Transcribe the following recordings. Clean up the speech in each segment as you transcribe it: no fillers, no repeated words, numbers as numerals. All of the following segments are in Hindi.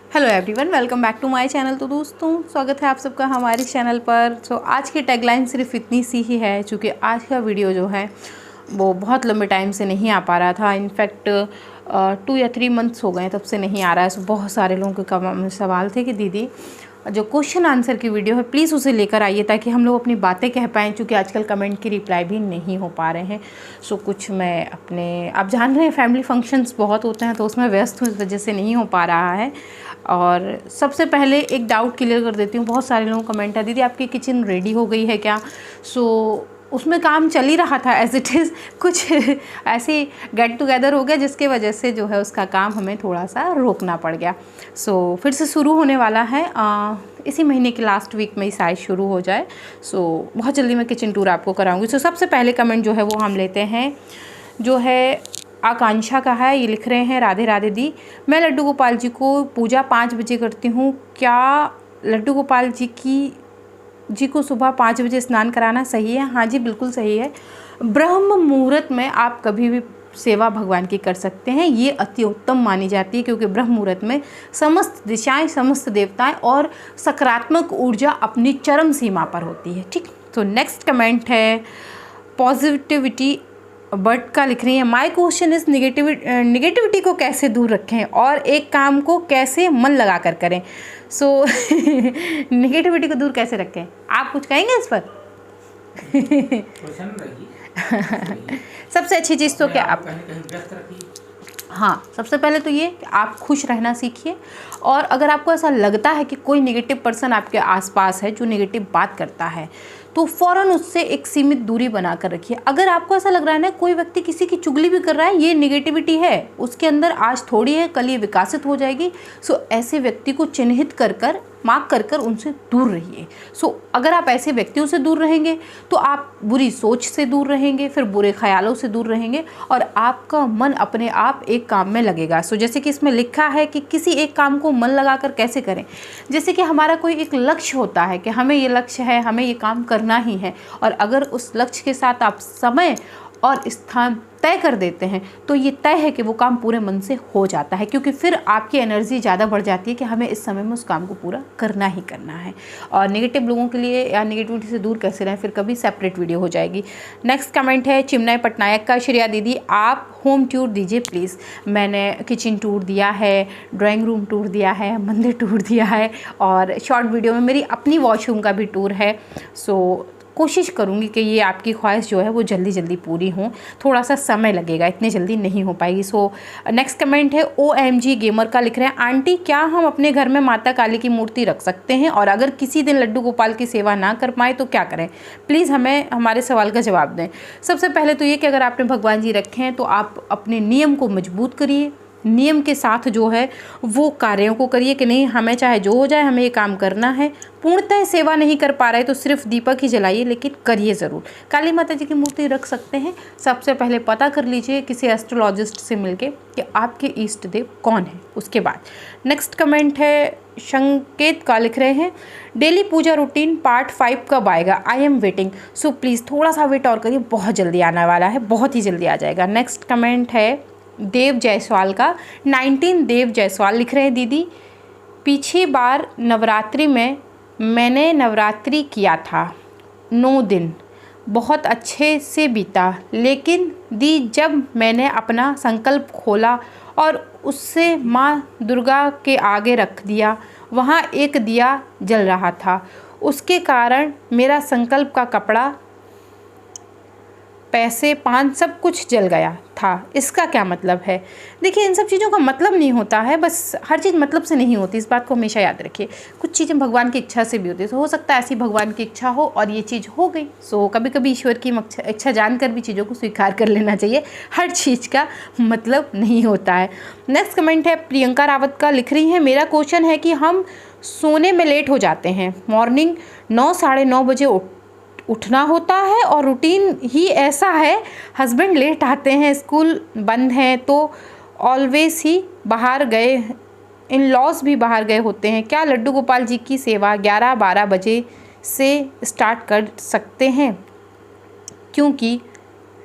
Hello everyone, welcome back to my channel. तो दोस्तों, स्वागत है आप सबका हमारे चैनल पर। आज की टैगलाइन सिर्फ इतनी सी ही है, क्योंकि आज का वीडियो जो है वो बहुत लंबे टाइम से नहीं आ पा रहा था। इनफैक्ट 2 या 3 मंथ्स हो गए तब से नहीं आ रहा है। बहुत सारे लोगों के सवाल थे कि दीदी जो क्वेश्चन आंसर की वीडियो है प्लीज़ उसे लेकर आइए, ताकि हम लोग अपनी बातें कह पाएँ, क्योंकि आजकल कमेंट की रिप्लाई भी नहीं हो पा रहे हैं। कुछ मैं अपने, आप जान रहे हैं, फैमिली फंक्शंस बहुत होते हैं तो उसमें व्यस्त हूँ, इस वजह से नहीं हो पा रहा है। और सबसे पहले एक डाउट क्लियर कर देती हूँ। बहुत सारे लोगों का कमेंट है, दीदी आपकी किचन रेडी हो गई है क्या? उसमें काम चल ही रहा था एज़ इट इज़। कुछ ऐसे गेट टुगेदर हो गया जिसके वजह से जो है उसका काम हमें थोड़ा सा रोकना पड़ गया। फिर से शुरू होने वाला है, इसी महीने के लास्ट वीक में ही शायद शुरू हो जाए। बहुत जल्दी मैं किचन टूर आपको कराऊंगी। सबसे पहले कमेंट जो है वो हम लेते हैं, जो है आकांक्षा का है। ये लिख रहे हैं, राधे राधे दी, मैं लड्डू गोपाल जी को पूजा 5 बजे करती हूँ। क्या लड्डू गोपाल जी को सुबह 5 बजे स्नान कराना सही है? हाँ जी, बिल्कुल सही है। ब्रह्म मुहूर्त में आप कभी भी सेवा भगवान की कर सकते हैं, ये अति उत्तम मानी जाती है, क्योंकि ब्रह्म मुहूर्त में समस्त दिशाएं, समस्त देवताएं और सकारात्मक ऊर्जा अपनी चरम सीमा पर होती है। ठीक, तो नेक्स्ट कमेंट है पॉजिटिविटी बट का, लिख रही है, माई क्वेश्चन इज निगेटिविटी को कैसे दूर रखें और एक काम को कैसे मन लगा कर करें। निगेटिविटी को दूर कैसे रखें, आप कुछ कहेंगे इस पर? सबसे अच्छी चीज़ तो क्या आप, हाँ, सबसे पहले तो ये कि आप खुश रहना सीखिए। और अगर आपको ऐसा लगता है कि कोई नेगेटिव पर्सन आपके आसपास है जो नेगेटिव बात करता है, तो फ़ौरन उससे एक सीमित दूरी बना कर रखिए। अगर आपको ऐसा लग रहा है ना कोई व्यक्ति किसी की चुगली भी कर रहा है, ये नेगेटिविटी है, उसके अंदर आज थोड़ी है, कल ये विकसित हो जाएगी। ऐसे व्यक्ति को चिन्हित कर मार्क कर उनसे दूर रहिए। अगर आप ऐसे व्यक्तियों से दूर रहेंगे तो आप बुरी सोच से दूर रहेंगे, फिर बुरे ख्यालों से दूर रहेंगे और आपका मन अपने आप एक काम में लगेगा। जैसे कि इसमें लिखा है कि किसी एक काम को मन लगाकर कैसे करें। जैसे कि हमारा कोई एक लक्ष्य होता है कि हमें ये लक्ष्य है, हमें ये काम करना ही है, और अगर उस लक्ष्य के साथ आप समय और स्थान तय कर देते हैं तो ये तय है कि वो काम पूरे मन से हो जाता है, क्योंकि फिर आपकी एनर्जी ज़्यादा बढ़ जाती है कि हमें इस समय में उस काम को पूरा करना ही करना है। और नेगेटिव लोगों के लिए या नेगेटिविटी से दूर कैसे रहें, फिर कभी सेपरेट वीडियो हो जाएगी। नेक्स्ट कमेंट है चिमनाई पटनायक का, श्रेया दीदी आप होम टूर दीजिए प्लीज़। मैंने किचन टूर दिया है, ड्राइंग रूम टूर दिया है, मंदिर टूर दिया है, और शॉर्ट वीडियो में मेरी अपनी वॉशरूम का भी टूर है। कोशिश करूँगी कि ये आपकी ख्वाहिश जो है वो जल्दी जल्दी पूरी हो। थोड़ा सा समय लगेगा, इतनी जल्दी नहीं हो पाएगी। नेक्स्ट कमेंट है OMG गेमर का, लिख रहे हैं, आंटी क्या हम अपने घर में माता काली की मूर्ति रख सकते हैं, और अगर किसी दिन लड्डू गोपाल की सेवा ना कर पाए तो क्या करें? प्लीज़ हमें हमारे सवाल का जवाब दें। सबसे पहले तो ये कि अगर आपने भगवान जी रखे हैं तो आप अपने नियम को मजबूत करिए, नियम के साथ जो है वो कार्यों को करिए कि नहीं, हमें चाहे जो हो जाए हमें ये काम करना है। पूर्णतः सेवा नहीं कर पा रहे तो सिर्फ दीपक ही जलाइए, लेकिन करिए ज़रूर। काली माता जी की मूर्ति रख सकते हैं। सबसे पहले पता कर लीजिए किसी एस्ट्रोलॉजिस्ट से मिलके कि आपके इष्ट देव कौन है। उसके बाद नेक्स्ट कमेंट है संकेत का, लिख रहे हैं, डेली पूजा रूटीन पार्ट 5 कब आएगा? I am waiting. प्लीज़ थोड़ा सा वेट और करिए, बहुत जल्दी आने वाला है, बहुत ही जल्दी आ जाएगा। नेक्स्ट कमेंट है देव जायसवाल का, 19 देव जायसवाल, लिख रहे हैं, दीदी पिछली बार नवरात्रि में मैंने नवरात्रि किया था 9 दिन, बहुत अच्छे से बीता, लेकिन दी जब मैंने अपना संकल्प खोला और उससे माँ दुर्गा के आगे रख दिया, वहाँ एक दिया जल रहा था, उसके कारण मेरा संकल्प का कपड़ा, पैसे, पान सब कुछ जल गया था। इसका क्या मतलब है? देखिए, इन सब चीज़ों का मतलब नहीं होता है, बस हर चीज़ मतलब से नहीं होती, इस बात को हमेशा याद रखिए। कुछ चीज़ें भगवान की इच्छा से भी होती है, हो सकता है ऐसी भगवान की इच्छा हो और ये चीज़ हो गई। कभी कभी ईश्वर की इच्छा जानकर भी चीज़ों को स्वीकार कर लेना चाहिए, हर चीज़ का मतलब नहीं होता है। नेक्स्ट कमेंट है प्रियंका रावत का, लिख रही है, मेरा क्वेश्चन है कि हम सोने में लेट हो जाते हैं, मॉर्निंग 9 साढ़े 9 बजे उठना होता है और रूटीन ही ऐसा है, हस्बैंड लेट आते हैं, स्कूल बंद हैं तो ऑलवेज ही बाहर गए, इन लॉज भी बाहर गए होते हैं। क्या लड्डू गोपाल जी की सेवा 11-12 बजे से स्टार्ट कर सकते हैं? क्योंकि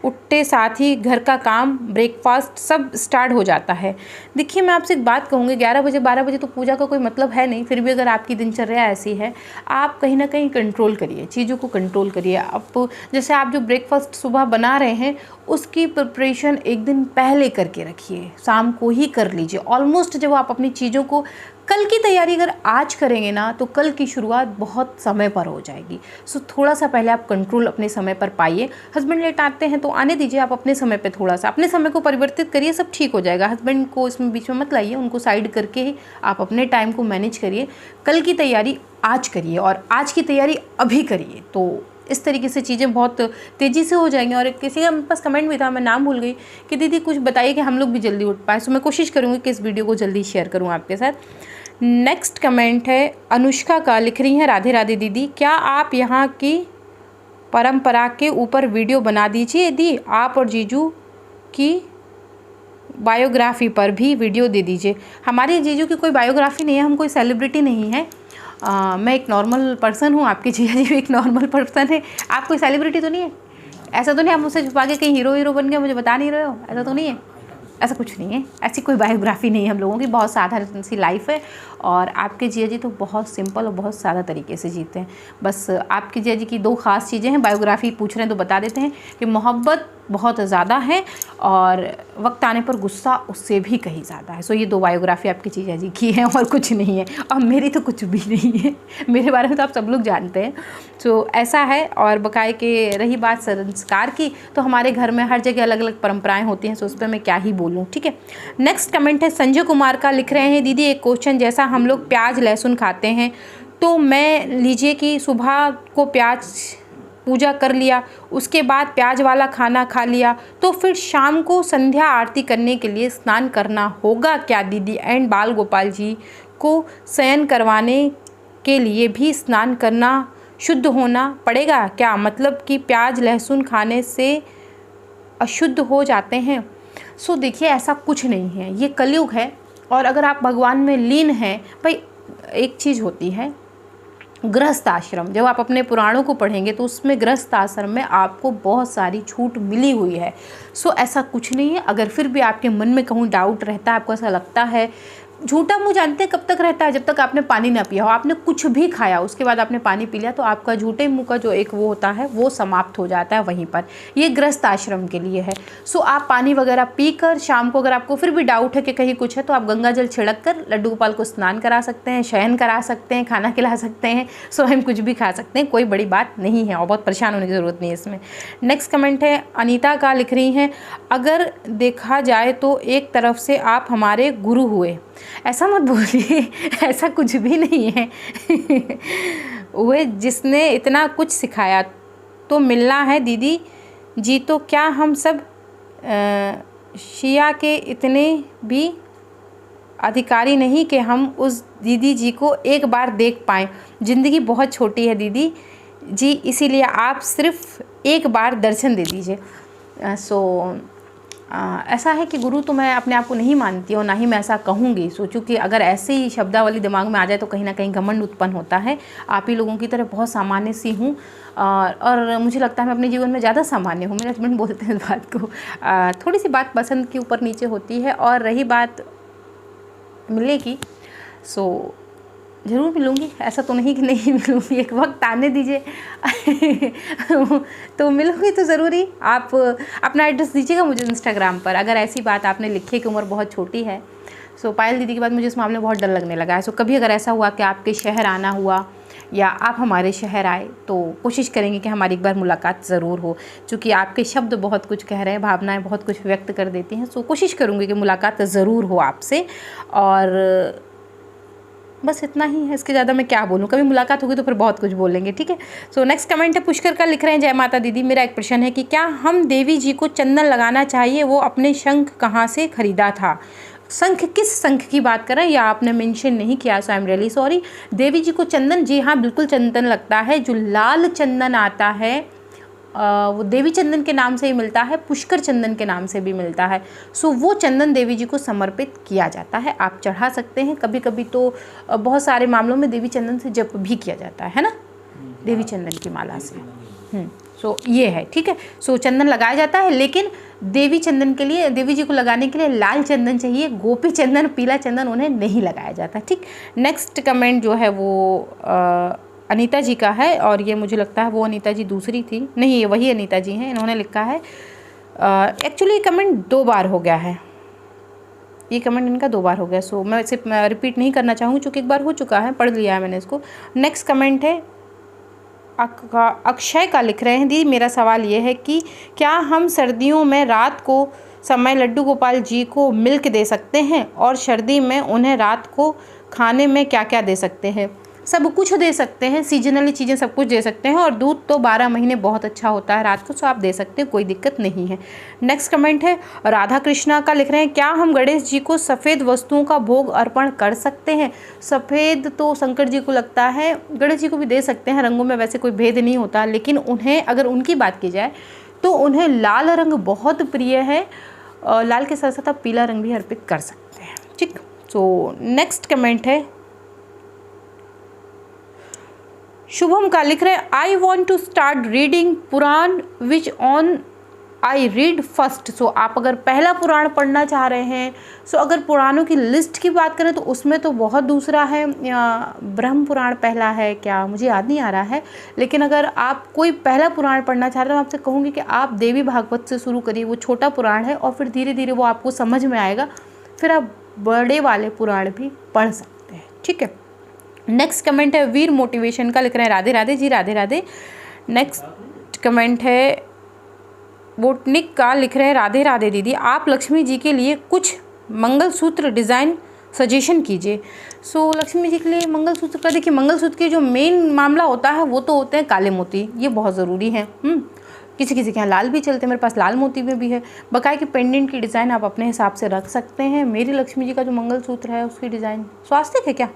उठते साथ ही घर का काम, ब्रेकफास्ट सब स्टार्ट हो जाता है। देखिए मैं आपसे एक बात कहूँगी, 11 बजे 12 बजे तो पूजा का कोई मतलब है नहीं, फिर भी अगर आपकी दिनचर्या ऐसी है, आप कहीं ना कहीं कंट्रोल करिए, चीज़ों को कंट्रोल करिए। आप जैसे आप जो ब्रेकफास्ट सुबह बना रहे हैं उसकी प्रिपरेशन एक दिन पहले करके रखिए, शाम को ही कर लीजिए। ऑलमोस्ट जब आप अपनी चीज़ों को, कल की तैयारी अगर आज करेंगे ना तो कल की शुरुआत बहुत समय पर हो जाएगी। सो थोड़ा सा पहले आप कंट्रोल अपने समय पर पाइए। हस्बैंड लेट आते हैं तो आने दीजिए, आप अपने समय पे थोड़ा सा अपने समय को परिवर्तित करिए, सब ठीक हो जाएगा। हस्बैंड को इसमें बीच में मत लाइए, उनको साइड करके ही आप अपने टाइम को मैनेज करिए। कल की तैयारी आज करिए और आज की तैयारी अभी करिए, तो इस तरीके से चीज़ें बहुत तेज़ी से हो जाएंगी। और किसी का मेरे पास कमेंट भी था, मैं नाम भूल गई, कि दीदी कुछ बताइए कि हम लोग भी जल्दी उठ पाए। सो मैं कोशिश करूँगी कि इस वीडियो को जल्दी शेयर करूँ आपके साथ। नेक्स्ट कमेंट है अनुष्का का, लिख रही हैं राधे राधे दीदी, क्या आप यहाँ की परंपरा के ऊपर वीडियो बना दीजिए दी, आप और जीजू की बायोग्राफी पर भी वीडियो दे दीजिए। हमारे जीजू की कोई बायोग्राफी नहीं है, हम कोई सेलिब्रिटी नहीं है। मैं एक नॉर्मल पर्सन हूँ, आपके जीजा जी भी एक नॉर्मल पर्सन है। आप कोई सेलिब्रिटी तो नहीं है? ऐसा तो नहीं आप मुझसे छुपा के कहीं हीरो बन गए मुझे बता नहीं रहे हो? ऐसा तो नहीं है? ऐसा कुछ नहीं है, ऐसी कोई बायोग्राफी नहीं है हम लोगों की, बहुत साधारण सी लाइफ है। और आपके जिया जी तो बहुत सिंपल और बहुत सादा तरीके से जीते हैं। बस आपके जिया जी की दो खास चीज़ें हैं, बायोग्राफी पूछ रहे हैं तो बता देते हैं कि मोहब्बत बहुत ज़्यादा है और वक्त आने पर गुस्सा उससे भी कहीं ज़्यादा है। सो ये दो बायोग्राफी आपके जीजा जी की है और कुछ नहीं है, और मेरी तो कुछ भी नहीं है, मेरे बारे में तो आप सब लोग जानते हैं। सो ऐसा है। और बकाए के रही बात संस्कार की, तो हमारे घर में हर जगह अलग अलग परंपराएं होती हैं, सो उस पर मैं क्या ही बोलूँ। ठीक है, नेक्स्ट कमेंट है संजय कुमार का, लिख रहे हैं दीदी एक क्वेश्चन, जैसा हम लोग प्याज लहसुन खाते हैं तो मैं लीजिए कि सुबह को प्याज पूजा कर लिया, उसके बाद प्याज वाला खाना खा लिया, तो फिर शाम को संध्या आरती करने के लिए स्नान करना होगा क्या दीदी? एंड बाल गोपाल जी को शयन करवाने के लिए भी स्नान करना शुद्ध होना पड़ेगा क्या? मतलब कि प्याज लहसुन खाने से अशुद्ध हो जाते हैं। सो देखिए ऐसा कुछ नहीं है, ये कलयुग है। और अगर आप भगवान में लीन हैं, भाई एक चीज़ होती है गृहस्थ आश्रम, जब आप अपने पुराणों को पढ़ेंगे तो उसमें गृहस्थ आश्रम में आपको बहुत सारी छूट मिली हुई है। सो ऐसा कुछ नहीं है। अगर फिर भी आपके मन में कहूँ डाउट रहता है, आपको ऐसा लगता है, झूठा मुँह जानते हैं कब तक रहता है? जब तक आपने पानी ना पिया हो। आपने कुछ भी खाया उसके बाद आपने पानी पी लिया तो आपका झूठे मुँह का जो एक वो होता है वो समाप्त हो जाता है वहीं पर। ये गृहस्थ आश्रम के लिए है। सो आप पानी वगैरह पीकर शाम को अगर आपको फिर भी डाउट है कि कहीं कुछ है, तो आप गंगा जल छिड़क कर लड्डू गोपाल को स्नान करा सकते हैं, शयन करा सकते हैं, खाना खिला सकते हैं, स्वयं कुछ भी खा सकते हैं, कोई बड़ी बात नहीं है और बहुत परेशान होने की ज़रूरत नहीं है इसमें। नेक्स्ट कमेंट है अनीता का, लिख रही हैं अगर देखा जाए तो एक तरफ से आप हमारे गुरु हुए। ऐसा मत बोलिए, ऐसा कुछ भी नहीं है। वह जिसने इतना कुछ सिखाया तो मिलना है दीदी जी, तो क्या हम सब शिया के इतने भी अधिकारी नहीं कि हम उस दीदी जी को एक बार देख पाएँ? ज़िंदगी बहुत छोटी है दीदी जी, इसीलिए आप सिर्फ एक बार दर्शन दे दीजिए। ऐसा है कि गुरु तो मैं अपने आप को नहीं मानती और ना ही मैं ऐसा कहूँगी। सोचूं कि अगर ऐसे ही शब्दावली दिमाग में आ जाए तो कहीं ना कहीं घमंड उत्पन्न होता है। आप ही लोगों की तरह बहुत सामान्य सी हूँ और मुझे लगता है मैं अपने जीवन में ज़्यादा सामान्य हूँ। मेरे हस्बैंड बोलते हैं इस बात को। थोड़ी सी बात पसंद के ऊपर नीचे होती है। और रही बात मिलने की, सो ज़रूर मिलूँगी, ऐसा तो नहीं कि नहीं मिलूँगी, एक वक्त आने दीजिए। तो मिलूँगी तो ज़रूर ही। आप अपना एड्रेस दीजिएगा मुझे इंस्टाग्राम पर। अगर ऐसी बात आपने लिखी है कि उम्र बहुत छोटी है, सो पायल दीदी के बाद मुझे इस मामले में बहुत डर लगने लगा है। सो कभी अगर ऐसा हुआ कि आपके शहर आना हुआ या आप हमारे शहर आए तो कोशिश करेंगे कि हमारी एक बार मुलाकात ज़रूर हो, क्योंकि आपके शब्द बहुत कुछ कह रहे हैं, भावनाएं बहुत कुछ व्यक्त कर देती हैं। सो कोशिश करूँगी कि मुलाकात ज़रूर हो आपसे। और बस इतना ही है, इसके ज़्यादा मैं क्या बोलूँ। कभी मुलाकात होगी तो फिर बहुत कुछ बोलेंगे। ठीक है। सो नेक्स्ट कमेंट है पुष्कर का, लिख रहे हैं जय माता दीदी, मेरा एक प्रश्न है कि क्या हम देवी जी को चंदन लगाना चाहिए? वो अपने शंख कहाँ से खरीदा था? शंख, किस शंख की बात कर रहे हैं या आपने मेंशन नहीं किया, सो आई एम रियली सॉरी। देवी जी को चंदन, जी हाँ बिल्कुल चंदन लगता है। जो लाल चंदन आता है वो देवी चंदन के नाम से ही मिलता है, पुष्कर चंदन के नाम से भी मिलता है। सो वो चंदन देवी जी को समर्पित किया जाता है, आप चढ़ा सकते हैं। कभी कभी तो बहुत सारे मामलों में देवी चंदन से जप भी किया जाता है ना, देवी चंदन की माला से। सो ये है, ठीक है। सो चंदन लगाया जाता है, लेकिन देवी चंदन के लिए, देवी जी को लगाने के लिए लाल चंदन चाहिए, गोपी चंदन, पीला चंदन उन्हें नहीं लगाया जाता, ठीक। नेक्स्ट कमेंट जो है वो अनीता जी का है, और ये मुझे लगता है वो अनीता जी दूसरी थी, नहीं ये वही अनीता जी हैं। इन्होंने लिखा है, एक्चुअली ये कमेंट 2 बार हो गया है, ये कमेंट इनका 2 बार हो गया। सो मैं सिर्फ रिपीट नहीं करना चाहूँगी क्योंकि एक बार हो चुका है, पढ़ लिया है मैंने इसको। नेक्स्ट कमेंट है अक्षय का, लिख रहे हैं, दी मेरा सवाल ये है कि क्या हम सर्दियों में रात को समय लड्डू गोपाल जी को मिल्क दे सकते हैं, और सर्दी में उन्हें रात को खाने में क्या क्या दे सकते हैं? सब कुछ दे सकते हैं, सीजनली चीज़ें सब कुछ दे सकते हैं, और दूध तो 12 महीने बहुत अच्छा होता है रात को, सो आप दे सकते हैं, कोई दिक्कत नहीं है। नेक्स्ट कमेंट है राधा कृष्णा का, लिख रहे हैं, क्या हम गणेश जी को सफ़ेद वस्तुओं का भोग अर्पण कर सकते हैं? सफ़ेद तो शंकर जी को लगता है, गणेश जी को भी दे सकते हैं, रंगों में वैसे कोई भेद नहीं होता, लेकिन उन्हें अगर उनकी बात की जाए तो उन्हें लाल रंग बहुत प्रिय है, लाल के साथ साथ आप पीला रंग भी अर्पित कर सकते हैं, ठीक। सो नेक्स्ट कमेंट है शुभम का, लिख रहे हैं, I want to start reading Puran which on I read first. So आप अगर पहला पुराण पढ़ना चाह रहे हैं, सो अगर पुराणों की लिस्ट की बात करें तो उसमें तो बहुत दूसरा है, ब्रह्म पुराण पहला है क्या, मुझे याद नहीं आ रहा है, लेकिन अगर आप कोई पहला पुराण पढ़ना चाह रहे हैं तो मैं आपसे कहूँगी कि आप देवी भागवत से शुरू करिए, वो छोटा पुराण है, और फिर धीरे धीरे वो आपको समझ में आएगा, फिर आप बड़े वाले पुराण भी पढ़ सकते हैं, ठीक है। नेक्स्ट कमेंट है वीर मोटिवेशन का, लिख रहे हैं, राधे राधे जी, राधे राधे। नेक्स्ट कमेंट है बोटनिक का, लिख रहे हैं, राधे राधे दीदी, आप लक्ष्मी जी के लिए कुछ मंगलसूत्र डिज़ाइन सजेशन कीजिए। सो लक्ष्मी जी के लिए मंगलसूत्र का, देखिए मंगलसूत्र के जो मेन मामला होता है वो तो होते हैं काले मोती, ये बहुत ज़रूरी है। किसी किसी के यहाँ लाल भी चलते हैं, मेरे पास लाल मोती में भी है। बकाया की पेंडेंट की डिज़ाइन आप अपने हिसाब से रख सकते हैं। मेरी लक्ष्मी जी का जो मंगलसूत्र है उसकी डिज़ाइन स्वास्तिक है क्या,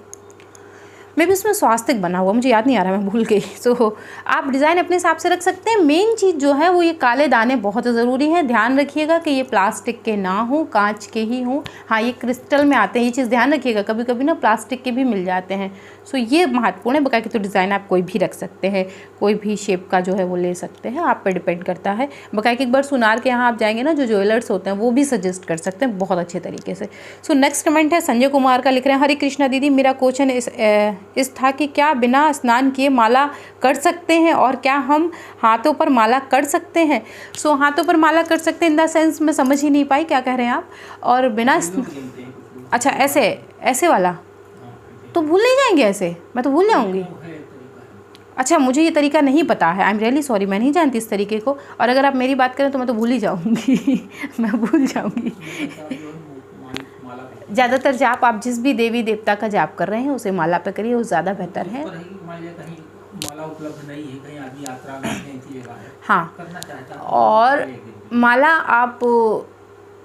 मे भी उसमें स्वास्तिक बना हुआ, मुझे याद नहीं आ रहा, मैं भूल गई। सो आप डिज़ाइन अपने हिसाब से रख सकते हैं। मेन चीज़ जो है वो ये काले दाने बहुत ज़रूरी हैं, ध्यान रखिएगा कि ये प्लास्टिक के ना हो, कांच के ही हों। हाँ, ये क्रिस्टल में आते हैं, ये चीज़ ध्यान रखिएगा, कभी कभी ना प्लास्टिक के भी मिल जाते हैं। सो ये महत्वपूर्ण है। बकाया की तो डिज़ाइन आप कोई भी रख सकते हैं, कोई भी शेप का जो है वो ले सकते हैं, आप पे डिपेंड करता है। बकाया की एक बार सुनार के यहाँ आप जाएंगे ना, जो ज्वेलर्स होते हैं वो भी सजेस्ट कर सकते हैं बहुत अच्छे तरीके से। सो नेक्स्ट कमेंट है संजय कुमार का, लिख रहे हैं, हरे कृष्णा दीदी, मेरा क्वेश्चन इस था कि क्या बिना स्नान किए माला कर सकते हैं, और क्या हम हाथों पर माला कर सकते हैं? सो हाथों पर माला कर सकते हैं इन द सेंस, मैं समझ ही नहीं पाई क्या कह रहे हैं आप। और बिना अच्छा ऐसे वाला तो भूल नहीं जाएंगे, ऐसे मैं तो भूल जाऊंगी। अच्छा, मुझे ये तरीका नहीं पता है, आई एम रियली सॉरी, मैं नहीं जानती इस तरीके को, और अगर आप मेरी बात करें तो मैं तो भूल ही जाऊंगी मैं भूल जाऊंगी। ज़्यादातर जाप आप जिस भी देवी देवता का जाप कर रहे हैं उसे माला पे करिए, वो ज़्यादा बेहतर है। माला उपलब्ध नहीं है, कहीं आदमी यात्रा में है, हाँ, करना चाहता है, और माला आप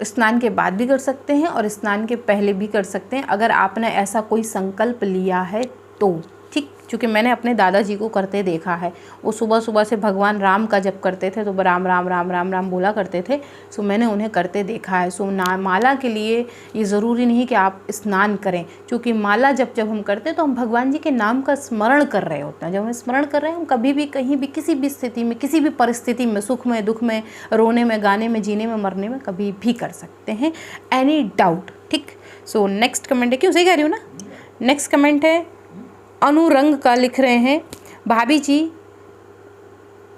स्नान के बाद भी कर सकते हैं और स्नान के पहले भी कर सकते हैं, अगर आपने ऐसा कोई संकल्प लिया है तो, ठीक। क्योंकि मैंने अपने दादाजी को करते देखा है, वो सुबह सुबह से भगवान राम का जप करते थे, तो राम राम राम राम राम बोला करते थे। सो मैंने उन्हें करते देखा है। सो माला के लिए ये ज़रूरी नहीं कि आप स्नान करें, क्योंकि माला जब हम करते हैं तो हम भगवान जी के नाम का स्मरण कर रहे होते हैं। जब हम स्मरण कर रहे हैं, हम कभी भी कहीं भी किसी भी स्थिति में, किसी भी परिस्थिति में, सुख में, दुख में, रोने में, गाने में, जीने में, मरने में, कभी भी कर सकते हैं, एनी डाउट, ठीक। सो नेक्स्ट कमेंट है, क्यों सही कह रही हूँ ना। नेक्स्ट कमेंट है अनुरंग का, लिख रहे हैं, भाभी जी,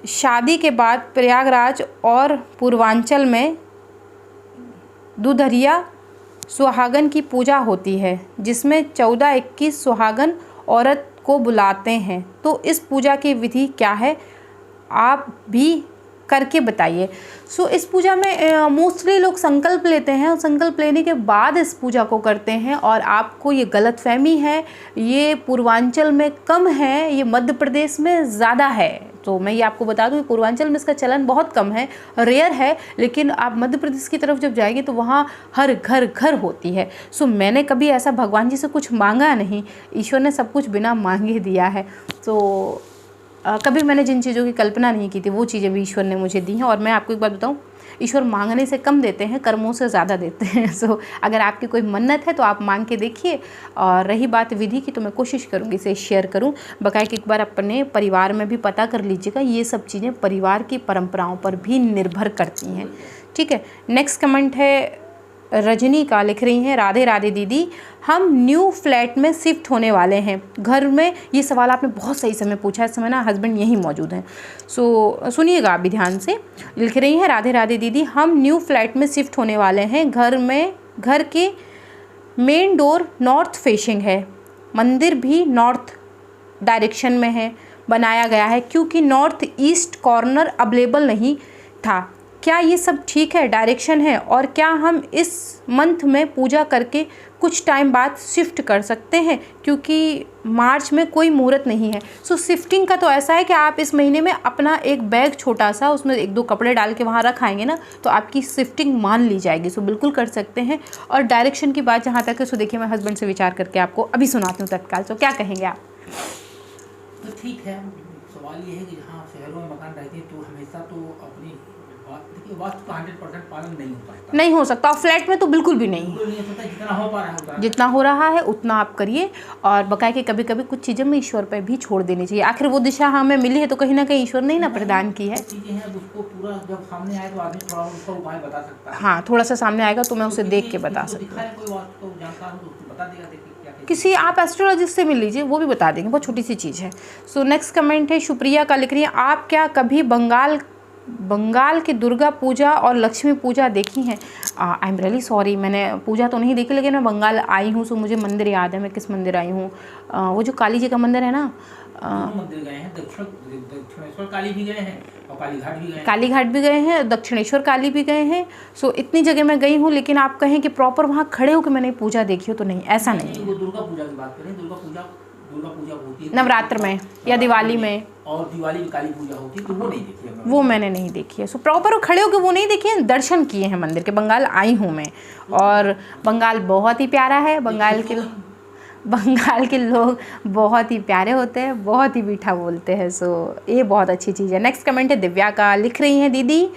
शादी के बाद प्रयागराज और पूर्वांचल में दुधरिया सुहागन की पूजा होती है, जिसमें 14-21 सुहागन औरत को बुलाते हैं, तो इस पूजा की विधि क्या है, आप भी करके बताइए। सो इस पूजा में मोस्टली लोग संकल्प लेते हैं, और संकल्प लेने के बाद इस पूजा को करते हैं, और आपको ये गलतफहमी है, ये पूर्वांचल में कम है, ये मध्य प्रदेश में ज़्यादा है। तो मैं ये आपको बता दूँ, पूर्वांचल में इसका चलन बहुत कम है, रेयर है, लेकिन आप मध्य प्रदेश की तरफ जब जाएंगे तो वहाँ हर घर घर होती है। सो मैंने कभी ऐसा भगवान जी से कुछ मांगा नहीं, ईश्वर ने सब कुछ बिना मांगे दिया है। तो कभी मैंने जिन चीज़ों की कल्पना नहीं की थी वो चीज़ें भी ईश्वर ने मुझे दी हैं। और मैं आपको एक बात बताऊँ, ईश्वर मांगने से कम देते हैं, कर्मों से ज़्यादा देते हैं। सो अगर आपकी कोई मन्नत है तो आप मांग के देखिए। और रही बात विधि की, तो मैं कोशिश करूँगी इसे शेयर करूँ। बाकायदा एक बार अपने परिवार में भी पता कर लीजिएगा, ये सब चीज़ें परिवार की परंपराओं पर भी निर्भर करती हैं, ठीक है। नेक्स्ट कमेंट है रजनी का, लिख रही हैं, राधे राधे दीदी, हम न्यू फ्लैट में शिफ्ट होने वाले हैं घर में। ये सवाल आपने बहुत सही समय पूछा है, इस समय ना हस्बैंड यहीं मौजूद हैं, सो सुनिएगा आप भी ध्यान से। लिख रही हैं, राधे राधे दीदी, हम न्यू फ्लैट में शिफ्ट होने वाले हैं घर के मेन डोर नॉर्थ फेसिंग है, मंदिर भी नॉर्थ डायरेक्शन में है बनाया गया है क्योंकि नॉर्थ ईस्ट कॉर्नर अवेलेबल नहीं था। क्या ये सब ठीक है डायरेक्शन है, और क्या हम इस मंथ में पूजा करके कुछ टाइम बाद शिफ्ट कर सकते हैं क्योंकि मार्च में कोई मुहूर्त नहीं है। सो शिफ्टिंग का तो ऐसा है कि आप इस महीने में अपना एक बैग छोटा सा, उसमें 1-2 कपड़े डाल के वहाँ रख आएंगे ना, तो आपकी शिफ्टिंग मान ली जाएगी। सो बिल्कुल कर सकते हैं। और डायरेक्शन की बात जहाँ तक है, सो देखिए मैं हस्बैंड से विचार करके आपको अभी सुनाती हूँ तत्काल। सो क्या कहेंगे आप? तो ठीक है, सवाल ये है कि जहाँ शहरों में मकान रहते हैं तो हमेशा तो अपनी वास्तु का 100% पालन नहीं हो सकता। और फ्लैट में तो बिल्कुल भी नहीं हो सकता। जितना हो पा रहा है जितना हो रहा है उतना आप करिए। और बकाया कि कभी कभी कुछ चीज़ें में ईश्वर पे भी छोड़ देनी चाहिए। आखिर वो दिशा हमें मिली है तो कहीं ना कहीं ईश्वर ने ही ना प्रदान की है। चीज़ें हैं उसको पूरा जब सामने आए तो आदमी थोड़ा उसका उपाय बता सकता है। हाँ, थोड़ा सा सामने आएगा तो मैं उसे देख के बता सकती हूँ। कोई वास्तु जानकार हो तो उसको बता देगा, देखिए क्या किसी आप एस्ट्रोलॉजिस्ट से मिल लीजिए, वो भी बता देंगे, बहुत छोटी सी चीज़ है। सो नेक्स्ट कमेंट है शुप्रिया का, लिख रही है, आप क्या कभी बंगाल की दुर्गा पूजा और लक्ष्मी पूजा देखी हैं? आई एम रियली सॉरी, मैंने पूजा तो नहीं देखी, लेकिन मैं बंगाल आई हूँ, सो मुझे मंदिर याद है। मैं किस मंदिर आई हूँ, वो जो काली जी का मंदिर है ना, मंदिर गए हैं, दक्षिणेश्वर काली भी गए हैं और काली घाट भी गए हैं, दक्षिणेश्वर काली भी गए हैं। सो इतनी जगह मैं गई हूँ, लेकिन आप कहें कि प्रॉपर वहाँ खड़े होकर मैंने पूजा देखी हो तो नहीं, ऐसा नहीं। वो दुर्गा पूजा की बात करें, दुर्गा पूजा होती है नवरात्र में या दिवाली में, और दिवाली में काली पूजा होती है, तो वो नहीं देखी है, वो मैंने नहीं देखी है। सो प्रॉपर खड़े होकर वो नहीं देखी है, दर्शन किए हैं मंदिर के। बंगाल आई हूँ मैं, और बंगाल बहुत ही प्यारा है। बंगाल के लोग बहुत ही प्यारे होते हैं, बहुत ही मीठा बोलते हैं। सो ये बहुत अच्छी चीज़ है। नेक्स्ट कमेंट है दिव्या का, लिख रही हैं, दीदी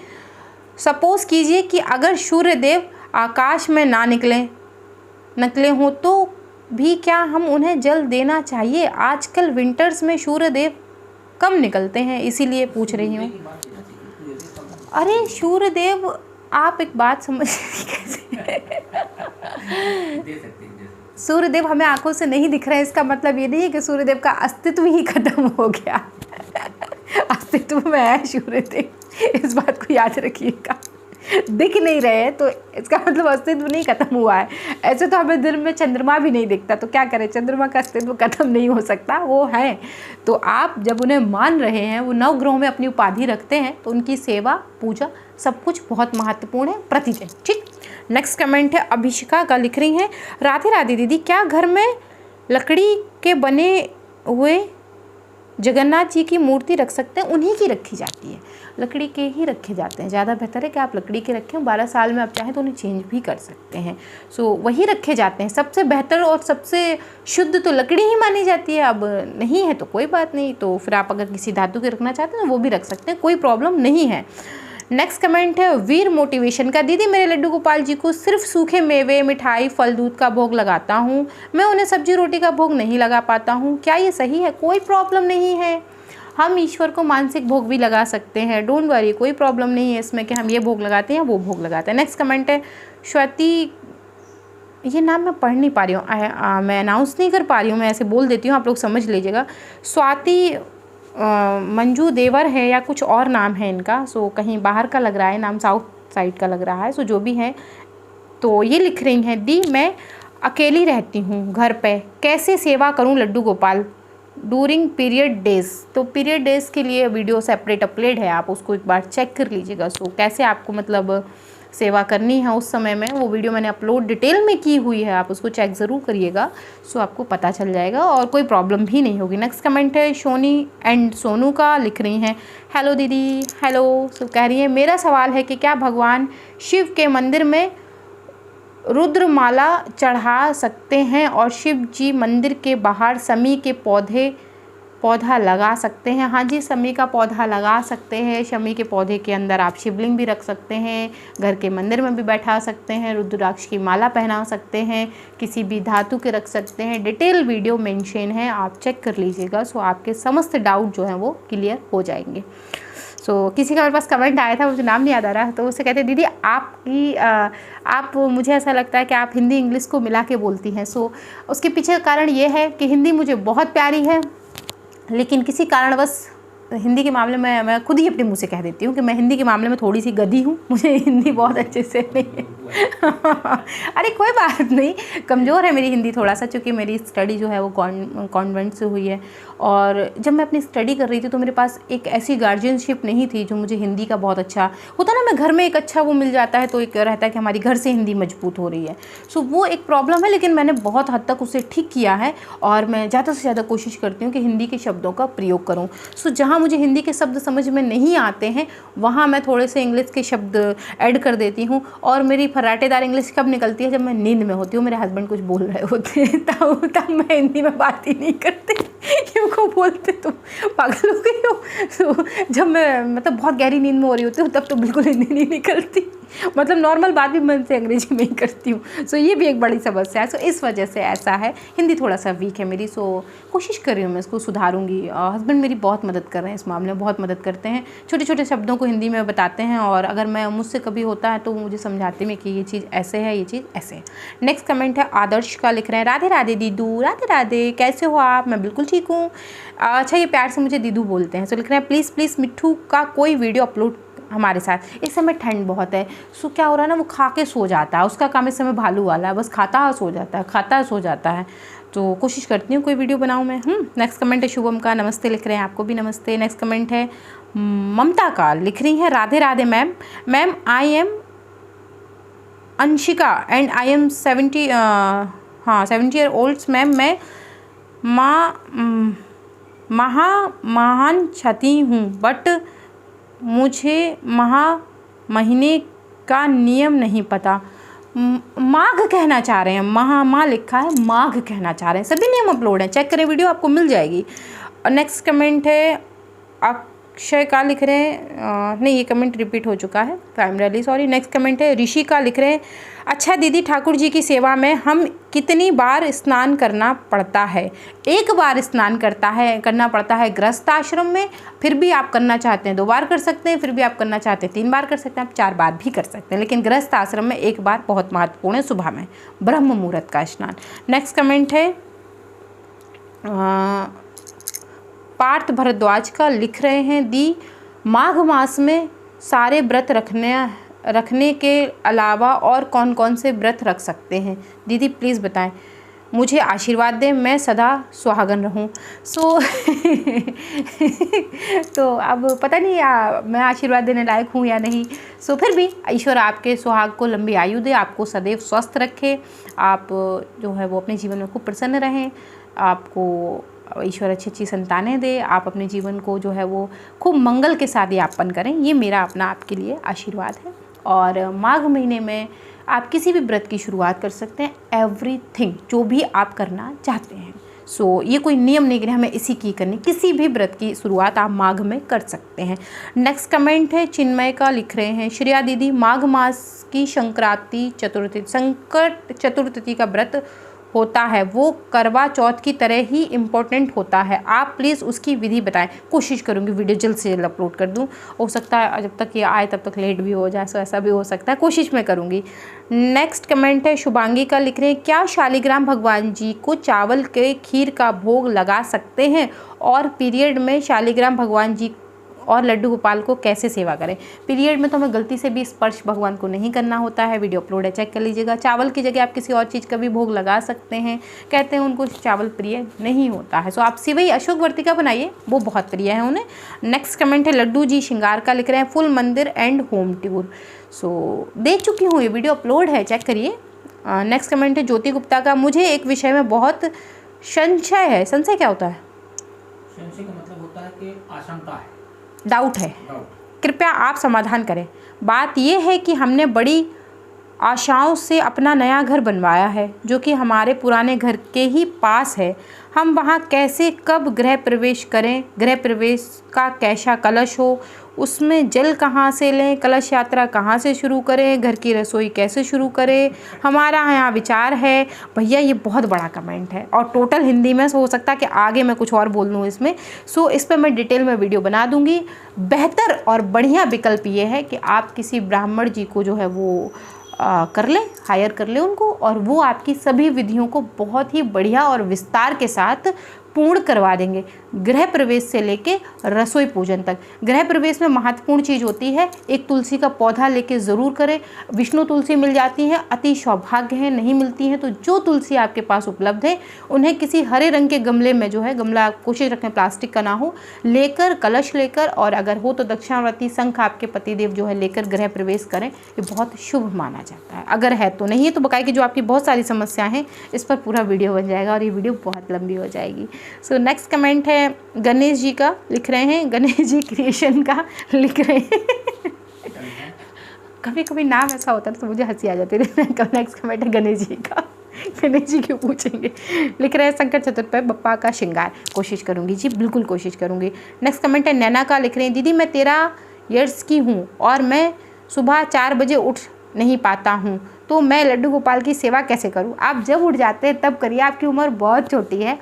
सपोज कीजिए कि अगर सूर्य देव आकाश में ना निकले हों तो भी क्या हम उन्हें जल देना चाहिए? आजकल विंटर्स में सूर्य देव कम निकलते हैं, इसीलिए पूछ रही हूँ। अरे सूर्य देव, आप एक बात समझ कैसे सूर्य देव हमें आंखों से नहीं दिख रहे हैं, इसका मतलब ये नहीं है कि सूर्य देव का अस्तित्व ही खत्म हो गया। अस्तित्व में है सूर्य देव, इस बात को याद रखिएगा। दिख नहीं रहे हैं तो इसका मतलब अस्तित्व नहीं खत्म हुआ है। ऐसे तो हमें दिन में चंद्रमा भी नहीं दिखता, तो क्या करें, चंद्रमा का अस्तित्व खत्म नहीं हो सकता, वो है। तो आप जब उन्हें मान रहे हैं, वो 9 ग्रहों में अपनी उपाधि रखते हैं, तो उनकी सेवा पूजा सब कुछ बहुत महत्वपूर्ण है प्रतिदिन, ठीक। नेक्स्ट कमेंट है अभिषिका का, लिख रही हैं, राधे राधे दीदी, क्या घर में लकड़ी के बने हुए जगन्नाथ जी की मूर्ति रख सकते हैं? उन्हीं की रखी जाती है, लकड़ी के ही रखे जाते हैं। ज़्यादा बेहतर है कि आप लकड़ी के रखें, 12 साल में आप चाहें तो उन्हें चेंज भी कर सकते हैं। सो वही रखे जाते हैं, सबसे बेहतर और सबसे शुद्ध तो लकड़ी ही मानी जाती है। अब नहीं है तो कोई बात नहीं, तो फिर आप अगर किसी धातु के रखना चाहते हैं तो वो भी रख सकते हैं, कोई प्रॉब्लम नहीं है। नेक्स्ट कमेंट है वीर मोटिवेशन का, दीदी मेरे लड्डू गोपाल जी को सिर्फ सूखे मेवे, मिठाई, फल, दूध का भोग लगाता हूँ, मैं उन्हें सब्जी रोटी का भोग नहीं लगा पाता हूँ, क्या ये सही है? कोई प्रॉब्लम नहीं है, हम ईश्वर को मानसिक भोग भी लगा सकते हैं, डोंट वरी, कोई प्रॉब्लम नहीं है इसमें कि हम ये भोग लगाते हैं या वो भोग लगाते हैं। नेक्स्ट कमेंट है स्वाति, ये नाम मैं पढ़ नहीं पा रही हूँ, मैं अनाउंस नहीं कर पा रही हूँ, मैं ऐसे बोल देती हूँ, आप लोग समझ लीजिएगा। स्वाति मंजू देवर है या कुछ और नाम है इनका, सो कहीं बाहर का लग रहा है नाम, साउथ साइड का लग रहा है, सो जो भी है। तो ये लिख रही हैं, दी मैं अकेली रहती हूँ घर पे, कैसे सेवा करूँ Laddu Gopal during period days? तो पीरियड डेज के लिए वीडियो सेपरेट अपलोड है, आप उसको एक बार चेक कर लीजिएगा। सो कैसे आपको मतलब सेवा करनी है उस समय में, वो वीडियो मैंने अपलोड डिटेल में की हुई है, आप उसको चेक ज़रूर करिएगा, सो आपको पता चल जाएगा और कोई प्रॉब्लम भी नहीं होगी। नेक्स्ट कमेंट है शोनी एंड सोनू का, लिख रही हैं, हेलो दीदी, हेलो। सो कह रही है, मेरा सवाल है कि क्या भगवान शिव के मंदिर में रुद्रमाला चढ़ा सकते हैं और शिव जी मंदिर के बाहर समी के पौधे पौधा लगा सकते हैं। हाँ जी, शमी का पौधा लगा सकते हैं। शमी के पौधे के अंदर आप शिवलिंग भी रख सकते हैं, घर के मंदिर में भी बैठा सकते हैं, रुद्राक्ष की माला पहना सकते हैं, किसी भी धातु के रख सकते हैं। डिटेल वीडियो मेंशन है, आप चेक कर लीजिएगा। सो आपके समस्त डाउट जो हैं वो क्लियर हो जाएंगे। सो किसी का मेरे पास कमेंट आया था, मुझे नाम नहीं याद आ रहा, तो उससे कहते दीदी आप मुझे ऐसा लगता है कि आप हिंदी इंग्लिश को मिला के बोलती हैं। सो उसके पीछे का कारण ये है कि हिंदी मुझे बहुत प्यारी है, लेकिन किसी कारणवश हिंदी के मामले में मैं खुद ही अपने मुंह से कह देती हूँ कि मैं हिंदी के मामले में थोड़ी सी गधी हूँ, मुझे हिंदी बहुत अच्छे से नहीं है। अरे कोई बात नहीं, कमज़ोर है मेरी हिंदी थोड़ा सा, क्योंकि मेरी स्टडी जो है वो कॉन्वेंट से हुई है। और जब मैं अपनी स्टडी कर रही थी तो मेरे पास एक ऐसी गार्जियनशिप नहीं थी जो मुझे हिंदी का बहुत अच्छा होता ना, मैं घर में एक अच्छा वो मिल जाता है तो एक रहता है कि हमारी घर से हिंदी मजबूत हो रही है। सो वो एक प्रॉब्लम है, लेकिन मैंने बहुत हद तक उसे ठीक किया है और मैं ज़्यादा से ज़्यादा कोशिश करती हूँ कि हिंदी के शब्दों का प्रयोग करूँ। सो जहाँ मुझे हिंदी के शब्द समझ में नहीं आते हैं वहाँ मैं थोड़े से इंग्लिश के शब्द ऐड कर देती हूँ। और मेरी फर्राटेदार इंग्लिश कब निकलती है? जब मैं नींद में होती हूँ, मेरे हस्बैंड कुछ बोल रहे होते हैं तब मैं हिंदी में बात ही नहीं करती। क्यों बोलते तुम पागल हो गई हो? तो जब मैं मतलब बहुत गहरी नींद में हो रही होती हूँ तब तो बिल्कुल हिंदी नहीं निकलती, मतलब नॉर्मल बात भी मन से अंग्रेजी में ही करती हूँ। सो ये भी एक बड़ी समस्या है। सो इस वजह से ऐसा है, हिंदी थोड़ा सा वीक है मेरी। सो कोशिश कर रही हूँ मैं इसको सुधारूंगी। हस्बैंड मेरी बहुत मदद कर रहे हैं इस मामले में, बहुत मदद करते हैं, छोटे छोटे शब्दों को हिंदी में बताते हैं, और अगर मैं मुझसे कभी होता है तो मुझे समझाते हैं कि ये चीज़ ऐसे है, ये चीज़ ऐसे है। नेक्स्ट कमेंट है आदर्श का, लिख रहे हैं राधे राधे दीदू, राधे राधे, कैसे हो आप? मैं बिल्कुल ठीक हूँ। अच्छा, ये प्यार से मुझे दीदू बोलते हैं। सो लिख रहे हैं प्लीज़ मिट्ठू का कोई वीडियो अपलोड हमारे साथ। इस समय ठंड बहुत है, सो क्या हो रहा है ना, वो खा के सो जाता है, उसका काम इस समय भालू वाला है, बस खाता है सो जाता है, खाता है सो जाता है। तो कोशिश करती हूँ कोई वीडियो बनाऊँ मैं। नेक्स्ट कमेंट है शुभम का, नमस्ते लिख रहे हैं, आपको भी नमस्ते। नेक्स्ट कमेंट है ममता का, लिख रही हैं Radhe Radhe ma'am I am Anshika and I am 70 year old ma'am. मैं महान छती हूँ, बट मुझे महीने का नियम नहीं पता। माघ कहना चाह रहे हैं, माँ लिखा है, माघ कहना चाह रहे हैं। सभी नियम अपलोड हैं, चेक करें वीडियो, आपको मिल जाएगी। और नेक्स्ट कमेंट है अक्षय का, लिख रहे हैं नहीं, ये कमेंट रिपीट हो चुका है, I am really sorry. Next comment है ऋषि का, लिख रहे हैं अच्छा दीदी, ठाकुर जी की सेवा में हम कितनी बार स्नान करना पड़ता है? एक बार स्नान करना पड़ता है गृहस्थ आश्रम में, फिर भी आप करना चाहते हैं 2 बार कर सकते हैं, फिर भी आप करना चाहते हैं 3 बार कर सकते हैं, आप 4 बार भी कर सकते हैं, लेकिन गृहस्थ आश्रम में 1 बार बहुत महत्वपूर्ण है, सुबह में ब्रह्म मुहूर्त का स्नान। नेक्स्ट कमेंट है पार्थ भरद्वाज का, लिख रहे हैं दी माघ मास में सारे व्रत रखने के अलावा और कौन कौन से व्रत रख सकते हैं? दीदी प्लीज़ बताएं, मुझे आशीर्वाद दें, मैं सदा सुहागन रहूं। सो तो अब पता नहीं मैं आशीर्वाद देने लायक हूं या नहीं। सो फिर भी ईश्वर आपके सुहाग को लंबी आयु दे, आपको सदैव स्वस्थ रखे, आप जो है वो अपने जीवन में खूब प्रसन्न रहें, आपको ईश्वर अच्छी संतानें दे, आप अपने जीवन को जो है वो खूब मंगल के साथ यापन करें, ये मेरा अपना आपके लिए आशीर्वाद है। और माघ महीने में आप किसी भी व्रत की शुरुआत कर सकते हैं, एवरीथिंग जो भी आप करना चाहते हैं। सो ये कोई नियम नहीं कि हमें इसी की करनी, किसी भी व्रत की शुरुआत आप माघ में कर सकते हैं। नेक्स्ट कमेंट है चिन्मय का, लिख रहे हैं श्रेया दीदी माघ मास की संक्रांति संकट चतुर्थी का व्रत होता है, वो करवा चौथ की तरह ही इम्पोर्टेंट होता है, आप प्लीज़ उसकी विधि बताएं। कोशिश करूँगी वीडियो जल्द से जल्द अपलोड कर दूँ, हो सकता है जब तक ये आए तब तक लेट भी हो जाए, सो ऐसा भी हो सकता है, कोशिश मैं करूँगी। नेक्स्ट कमेंट है शुभांगी का, लिख रहे हैं क्या शालिग्राम भगवान जी को चावल के खीर का भोग लगा सकते हैं, और पीरियड में शालिग्राम भगवान जी और लड्डू गोपाल को कैसे सेवा करें? पीरियड में तो हमें गलती से भी स्पर्श भगवान को नहीं करना होता है, वीडियो अपलोड है, चेक कर लीजिएगा। चावल की जगह आप किसी और चीज़ का भी भोग लगा सकते हैं, कहते हैं उनको चावल प्रिय नहीं होता है। सो आप सिवई अशोक वर्तिका बनाइए, वो बहुत प्रिय है उन्हें। नेक्स्ट कमेंट है लड्डू जी श्रृंगार का, लिख रहे हैं फुल मंदिर एंड होम टूर। सो दे चुकी हूँ, ये वीडियो अपलोड है, चेक करिए। नेक्स्ट कमेंट है ज्योति गुप्ता का, मुझे एक विषय में बहुत संशय है। संशय क्या होता है? संशय का मतलब होता है कि आशंका है, डाउट है, कृपया आप समाधान करें। बात यह है कि हमने बड़ी आशाओं से अपना नया घर बनवाया है जो कि हमारे पुराने घर के ही पास है। हम वहाँ कैसे कब गृह प्रवेश करें, गृह प्रवेश का कैसा कलश हो, उसमें जल कहाँ से लें, कलश यात्रा कहाँ से शुरू करें, घर की रसोई कैसे शुरू करें, हमारा यहाँ विचार है। भैया ये बहुत बड़ा कमेंट है और टोटल हिंदी में हो सकता है कि आगे मैं कुछ और बोल दूँ इसमें। सो इस पर मैं डिटेल में वीडियो बना दूँगी। बेहतर और बढ़िया विकल्प ये है कि आप किसी ब्राह्मण जी को जो है वो कर लें, हायर कर लें उनको, और वो आपकी सभी विधियों को बहुत ही बढ़िया और विस्तार के साथ पूर्ण करवा देंगे, गृह प्रवेश से लेके रसोई पूजन तक। गृह प्रवेश में महत्वपूर्ण चीज़ होती है, एक तुलसी का पौधा लेके ज़रूर करें। विष्णु तुलसी मिल जाती हैं, अति सौभाग्य है, नहीं मिलती हैं तो जो तुलसी आपके पास उपलब्ध है उन्हें किसी हरे रंग के गमले में जो है, गमला कोशिश रखें प्लास्टिक का ना हो, लेकर कलश लेकर, और अगर हो तो दक्षिणावर्ती शंख आपके पतिदेव जो है लेकर गृह प्रवेश करें। ये बहुत शुभ माना जाता है। अगर है तो, नहीं है तो बकाया कि जो आपकी बहुत सारी समस्याएं हैं इस पर पूरा वीडियो बन जाएगा और ये वीडियो बहुत लंबी हो जाएगी। सो नेक्स्ट कमेंट है गणेश जी का, लिख रहे हैं गणेश जी क्रिएशन का लिख रहे हैं। कभी कभी नाम ऐसा होता है तो मुझे हंसी आ जाती है। नेक्स्ट कमेंट है गणेश जी का, गणेश जी क्यों पूछेंगे। लिख रहे हैं संकट चतुर्थ बप्पा का श्रृंगार, कोशिश करूँगी जी, बिल्कुल कोशिश करूँगी। नेक्स्ट कमेंट है नैना का, लिख रहे हैं दीदी मैं 13 ईयर्स की हूँ और मैं सुबह 4 बजे उठ नहीं पाता हूँ, तो मैं लड्डू गोपाल की सेवा कैसे करूँ। आप जब उठ जाते हैं तब करिए, आपकी उम्र बहुत छोटी है।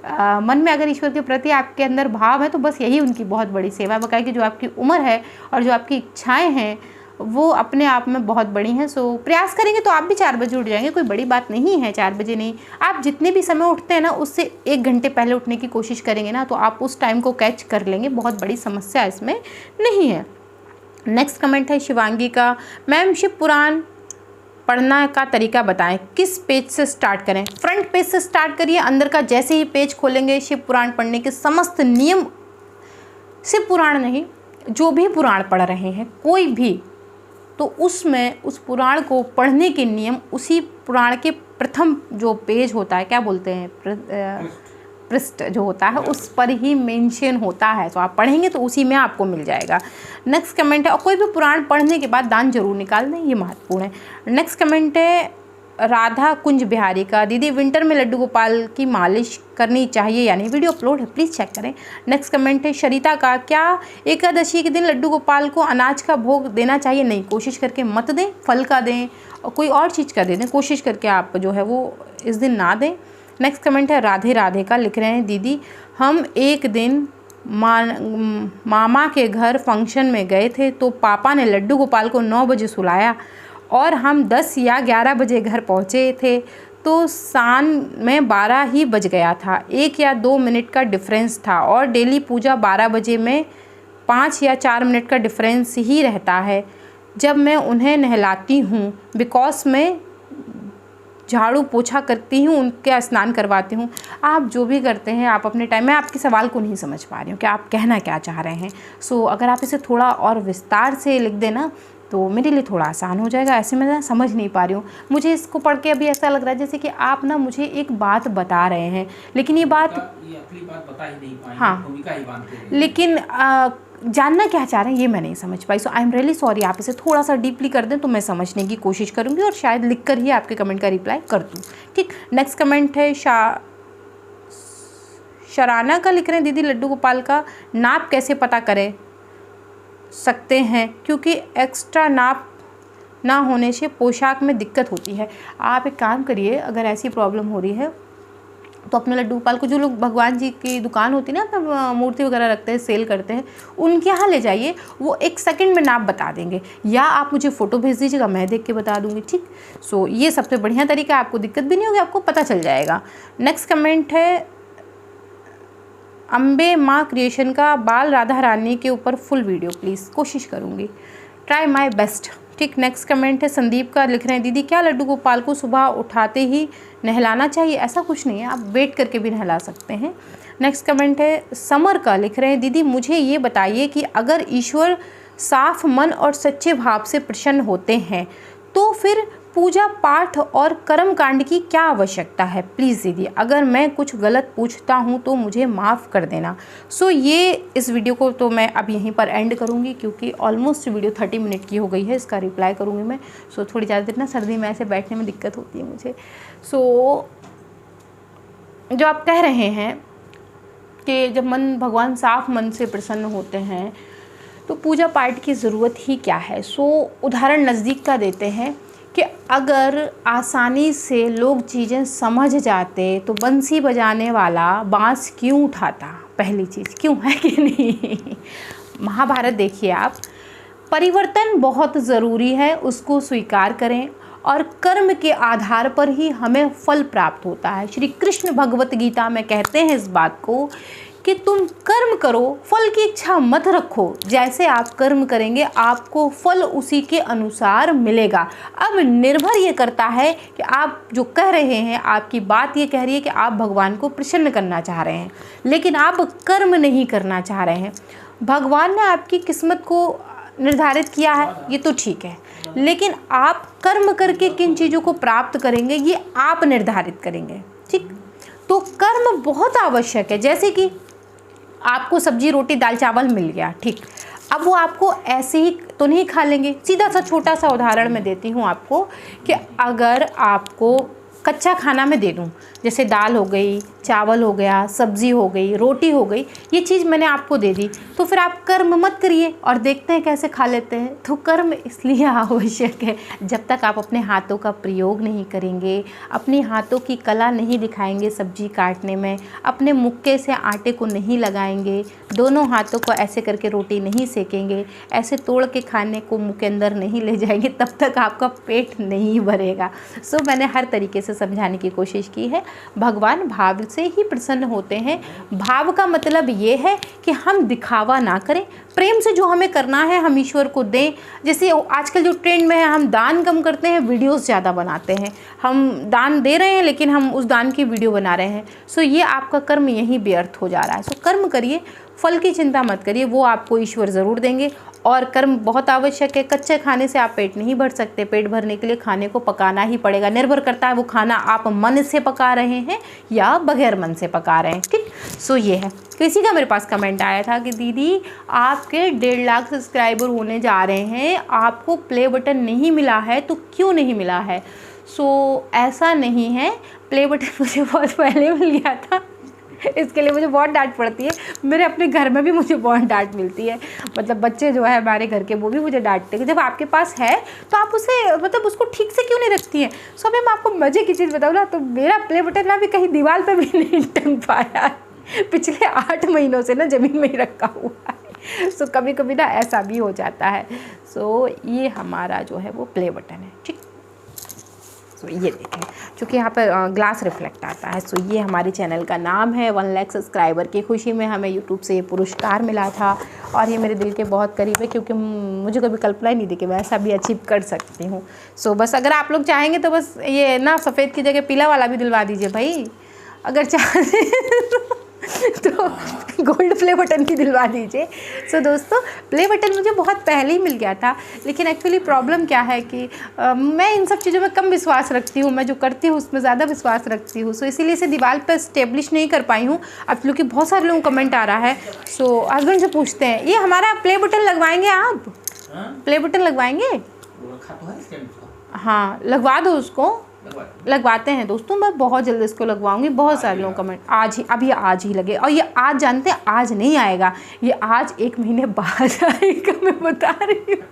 मन में अगर ईश्वर के प्रति आपके अंदर भाव है तो बस यही उनकी बहुत बड़ी सेवा है। बकाया कि जो आपकी उम्र है और जो आपकी इच्छाएं हैं वो अपने आप में बहुत बड़ी हैं। सो प्रयास करेंगे तो आप भी 4 बजे उठ जाएंगे, कोई बड़ी बात नहीं है। 4 बजे नहीं, आप जितने भी समय उठते हैं ना उससे 1 घंटे पहले उठने की कोशिश करेंगे ना तो आप उस टाइम को कैच कर लेंगे, बहुत बड़ी समस्या इसमें नहीं है। नेक्स्ट कमेंट है शिवांगी का, मैम शिव पुराण पढ़ना का तरीका बताएं, किस पेज से स्टार्ट करें। फ्रंट पेज से स्टार्ट करिए, अंदर का जैसे ही पेज खोलेंगे शिव पुराण पढ़ने के समस्त नियम, शिव पुराण नहीं जो भी पुराण पढ़ रहे हैं कोई भी, तो उसमें उस पुराण को पढ़ने के नियम उसी पुराण के प्रथम जो पेज होता है, क्या बोलते हैं, पृष्ठ जो होता है उस पर ही मेंशन होता है। तो आप पढ़ेंगे तो उसी में आपको मिल जाएगा। नेक्स्ट कमेंट है, और कोई भी पुराण पढ़ने के बाद दान जरूर निकाल दें, ये महत्वपूर्ण है। नेक्स्ट कमेंट है राधा कुंज बिहारी का, दीदी विंटर में लड्डू गोपाल की मालिश करनी चाहिए या नहीं, वीडियो अपलोड है प्लीज़ चेक करें। नेक्स्ट कमेंट है शरीता का, क्या एकादशी के दिन लड्डू गोपाल को अनाज का भोग देना चाहिए। नहीं, कोशिश करके मत दें, फल का दें और कोई और चीज़ का दे दें, कोशिश करके आप जो है वो इस दिन ना दें। नेक्स्ट कमेंट है राधे राधे का, लिख रहे हैं दीदी हम एक दिन मामा के घर फंक्शन में गए थे तो पापा ने लड्डू गोपाल को 9 बजे सुलाया और हम 10 या 11 बजे घर पहुँचे थे तो शाम में 12 ही बज गया था। 1 या 2 मिनट का डिफरेंस था और डेली पूजा 12 बजे में 5 या 4 मिनट का डिफरेंस ही रहता है जब मैं उन्हें नहलाती हूँ, बिकॉज मैं झाड़ू पोछा करती हूँ, उनके स्नान करवाती हूँ। आप जो भी करते हैं आप अपने टाइम में, आपके सवाल को नहीं समझ पा रही हूँ कि आप कहना क्या चाह रहे हैं। सो अगर आप इसे थोड़ा और विस्तार से लिख देना तो मेरे लिए थोड़ा आसान हो जाएगा। ऐसे मैं ना समझ नहीं पा रही हूँ, मुझे इसको पढ़ के अभी ऐसा लग रहा है जैसे कि आप ना मुझे एक बात बता रहे हैं लेकिन ये बात बता ही नहीं पाएंगे, हाँ, भूमिका ही बांधते हैं। लेकिन जानना क्या चाह रहे हैं ये मैं नहीं समझ पाई। सो आई एम रियली सॉरी, आप इसे थोड़ा सा डीपली कर दें तो मैं समझने की कोशिश करूँगी और शायद लिख कर ही आपके कमेंट का रिप्लाई कर दूँ। ठीक, नेक्स्ट कमेंट है शराना का, लिख रहे हैं दीदी लड्डू गोपाल का नाप कैसे पता करें सकते हैं क्योंकि एक्स्ट्रा नाप ना होने से पोशाक में दिक्कत होती है। आप एक काम करिए, अगर ऐसी प्रॉब्लम हो रही है तो अपने लड्डू गोपाल को, जो लोग भगवान जी की दुकान होती है ना, मूर्ति वगैरह रखते हैं, सेल करते हैं, उनके यहाँ ले जाइए, वो 1 सेकंड में नाप बता देंगे, या आप मुझे फ़ोटो भेज दीजिएगा, मैं देख के बता दूंगी। ठीक, सो ये सबसे बढ़िया तरीका, आपको दिक्कत भी नहीं होगी, आपको पता चल जाएगा। नेक्स्ट कमेंट है अम्बे माँ क्रिएशन का, बाल राधा रानी के ऊपर फुल वीडियो प्लीज़, कोशिश करूँगी, ट्राई माई बेस्ट। ठीक, नेक्स्ट कमेंट है संदीप का, लिख रहे हैं दीदी क्या लड्डू गोपाल को सुबह उठाते ही नहलाना चाहिए। ऐसा कुछ नहीं है, आप वेट करके भी नहला सकते हैं। नेक्स्ट कमेंट है समर का, लिख रहे हैं दीदी मुझे ये बताइए कि अगर ईश्वर साफ मन और सच्चे भाव से प्रसन्न होते हैं तो फिर पूजा पाठ और कर्म कांड की क्या आवश्यकता है? प्लीज़ दीदी, अगर मैं कुछ गलत पूछता हूँ तो मुझे माफ़ कर देना। सो ये इस वीडियो को तो मैं अब यहीं पर एंड करूँगी, क्योंकि ऑलमोस्ट वीडियो 30 मिनट की हो गई है। इसका रिप्लाई करूँगी मैं। सो थोड़ी ज़्यादा देर ना सर्दी में ऐसे बैठने में दिक्कत होती है मुझे। सो जो आप कह रहे हैं कि जब भगवान साफ मन से प्रसन्न होते हैं तो पूजा पाठ की ज़रूरत ही क्या है। सो उदाहरण नज़दीक का देते हैं कि अगर आसानी से लोग चीज़ें समझ जाते तो बंसी बजाने वाला बांस क्यों उठाता? पहली चीज़, क्यों है कि नहीं? महाभारत देखिए आप, परिवर्तन बहुत ज़रूरी है, उसको स्वीकार करें, और कर्म के आधार पर ही हमें फल प्राप्त होता है। श्री कृष्ण भगवत गीता में कहते हैं इस बात को कि तुम कर्म करो, फल की इच्छा मत रखो। जैसे आप कर्म करेंगे आपको फल उसी के अनुसार मिलेगा। अब निर्भर ये करता है कि आप जो कह रहे हैं, आपकी बात ये कह रही है कि आप भगवान को प्रसन्न करना चाह रहे हैं, लेकिन आप कर्म नहीं करना चाह रहे हैं। भगवान ने आपकी किस्मत को निर्धारित किया है, ये तो ठीक है, लेकिन आप कर्म करके किन चीज़ों को प्राप्त करेंगे ये आप निर्धारित करेंगे। ठीक, तो कर्म बहुत आवश्यक है। जैसे कि आपको सब्जी रोटी दाल चावल मिल गया, ठीक, अब वो आपको ऐसे ही तो नहीं खा लेंगे। सीधा सा छोटा सा उदाहरण मैं देती हूँ आपको कि अगर आपको कच्चा खाना मैं दे दूँ, जैसे दाल हो गई, चावल हो गया, सब्ज़ी हो गई, रोटी हो गई, ये चीज़ मैंने आपको दे दी, तो फिर आप कर्म मत करिए और देखते हैं कैसे खा लेते हैं। तो कर्म इसलिए आवश्यक है, जब तक आप अपने हाथों का प्रयोग नहीं करेंगे, अपने हाथों की कला नहीं दिखाएंगे सब्जी काटने में, अपने मुक्के से आटे को नहीं लगाएंगे, दोनों हाथों को ऐसे करके रोटी नहीं सेकेंगे, ऐसे तोड़ के खाने को मुँह के अंदर नहीं ले जाएंगे, तब तक आपका पेट नहीं भरेगा। सो मैंने हर तरीके से समझाने की कोशिश की है। भगवान भाव से ही प्रसन्न होते हैं। भाव का मतलब ये है कि हम दिखावा ना करें, प्रेम से जो हमें करना है हम ईश्वर को दें। जैसे आजकल जो ट्रेंड में है, हम दान कम करते हैं, वीडियोस ज़्यादा बनाते हैं। हम दान दे रहे हैं लेकिन हम उस दान की वीडियो बना रहे हैं। सो ये आपका कर्म यहीं व्यर्थ हो जा रहा है। सो कर्म करिए, फल की चिंता मत करिए, वो आपको ईश्वर ज़रूर देंगे। और कर्म बहुत आवश्यक है। कच्चे खाने से आप पेट नहीं भर सकते, पेट भरने के लिए खाने को पकाना ही पड़ेगा। निर्भर करता है वो खाना आप मन से पका रहे हैं या बगैर मन से पका रहे हैं। ठीक, सो ये है। किसी का मेरे पास कमेंट आया था कि दीदी आपके 1.5 लाख सब्सक्राइबर होने जा रहे हैं, आपको प्ले बटन नहीं मिला है, तो क्यों नहीं मिला है? सो ऐसा नहीं है, प्ले बटन मुझे बहुत पहले मिल गया था, इसके लिए मुझे बहुत डांट पड़ती है। मेरे अपने घर में भी मुझे बहुत डांट मिलती है, मतलब बच्चे जो है हमारे घर के वो भी मुझे डांटते हैं कि जब आपके पास है तो आप उसे मतलब उसको ठीक से क्यों नहीं रखती हैं। सो अभी मैं आपको मज़े की चीज़ बताऊँ ना, तो मेरा प्ले बटन ना भी कहीं दीवार पर भी नहीं टंग पाया है। पिछले 8 महीनों से ना ज़मीन में ही रखा हुआ है। सो कभी कभी ना ऐसा भी हो जाता है। सो ये हमारा जो है वो प्ले बटन है। ठीक, सो ये देखें, क्योंकि यहाँ पर ग्लास रिफ्लेक्ट आता है। सो ये हमारे चैनल का नाम है। 1 लाख सब्सक्राइबर की खुशी में हमें यूट्यूब से ये पुरस्कार मिला था, और ये मेरे दिल के बहुत करीब है, क्योंकि मुझे कभी कल्पना ही नहीं थी कि मैं ऐसा भी अचीव कर सकती हूँ। सो बस अगर आप लोग चाहेंगे तो बस ये ना सफ़ेद की जगह पीला वाला भी दिलवा दीजिए भाई, अगर चाहें तो गोल्ड प्ले बटन भी दिलवा दीजिए। सो दोस्तों, प्ले बटन मुझे बहुत पहले ही मिल गया था, लेकिन एक्चुअली प्रॉब्लम क्या है कि मैं इन सब चीज़ों में कम विश्वास रखती हूँ, मैं जो करती हूँ उसमें ज़्यादा विश्वास रखती हूँ। सो इसीलिए इसे दीवार पर स्टेब्लिश नहीं कर पाई हूँ। अब क्योंकि बहुत सारे लोगों को कमेंट आ रहा है, सो हस्बैंड से पूछते हैं, ये हमारा प्ले बटन लगवाएंगे आप? प्ले बटन लगवाएंगे? हाँ, लगवा दो उसको, लगवाते हैं दोस्तों। मैं बहुत जल्द इसको लगवाऊंगी। बहुत सारे लोग कमेंट आज ही, अब ये आज ही लगे, और ये आज जानते हैं आज नहीं आएगा, ये आज 1 महीने बाद आएगा, मैं बता रही हूँ।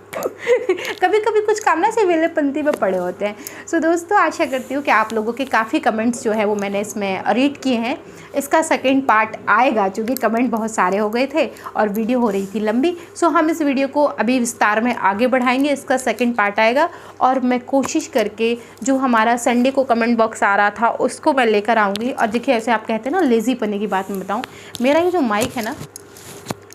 कभी कभी कुछ काम ना से वेले पंक्ति में पड़े होते हैं। सो दोस्तों, आशा करती हूँ कि आप लोगों के काफ़ी कमेंट्स जो है वो मैंने इसमें रीड किए हैं। इसका सेकेंड पार्ट आएगा, क्योंकि कमेंट बहुत सारे हो गए थे और वीडियो हो रही थी लंबी। सो हम इस वीडियो को अभी विस्तार में आगे बढ़ाएंगे। इसका सेकेंड पार्ट आएगा, और मैं कोशिश करके जो हमारा संडे को कमेंट बॉक्स आ रहा था उसको मैं लेकर आऊँगी। और देखिए, ऐसे आप कहते हैं ना लेज़ी पन्ने की बात मैं बताऊँ, मेरा ये जो माइक है ना,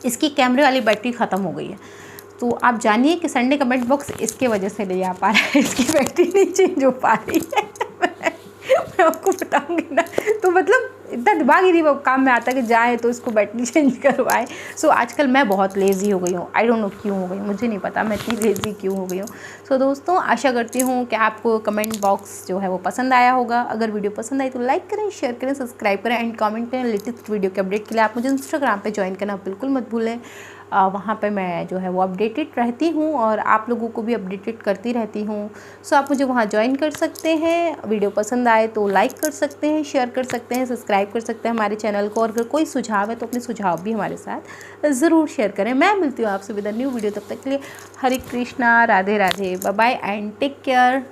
इसकी कैमरे वाली बैटरी ख़त्म हो गई है। तो आप जानिए कि संडे कमेंट बॉक्स इसके वजह से नहीं आ पा रहा है, इसकी बैटरी नहीं चेंज हो पा रही है। मैं आपको बताऊंगी ना, तो मतलब इतना दिमाग ही नहीं वो काम में आता कि जाए तो इसको बैटरी चेंज करवाएं। सो आजकल मैं बहुत लेज़ी हो गई हूँ, आई डोंट नो क्यों हो गई, मुझे नहीं पता मैं इतनी लेज़ी क्यों हो गई हूँ। सो दोस्तों आशा करती हूँ कि आपको कमेंट बॉक्स जो है वो पसंद आया होगा। अगर वीडियो पसंद आई तो लाइक करें, शेयर करें, सब्सक्राइब करें एंड कमेंट करें। लेटेस्ट वीडियो के अपडेट के लिए आप मुझे इंस्टाग्राम पे ज्वाइन करना बिल्कुल मत भूलें। वहाँ पे मैं जो है वो अपडेटेड रहती हूँ और आप लोगों को भी अपडेटेड करती रहती हूँ। सो आप मुझे वहाँ ज्वाइन कर सकते हैं। वीडियो पसंद आए तो लाइक कर सकते हैं, शेयर कर सकते हैं, सब्सक्राइब कर सकते हैं हमारे चैनल को। और अगर कोई सुझाव है तो अपने सुझाव भी हमारे साथ ज़रूर शेयर करें। मैं मिलती हूँ आपसे विद अ न्यू वीडियो, तब तक के लिए Hare Krishna, Radhe Radhe, bye bye and take care.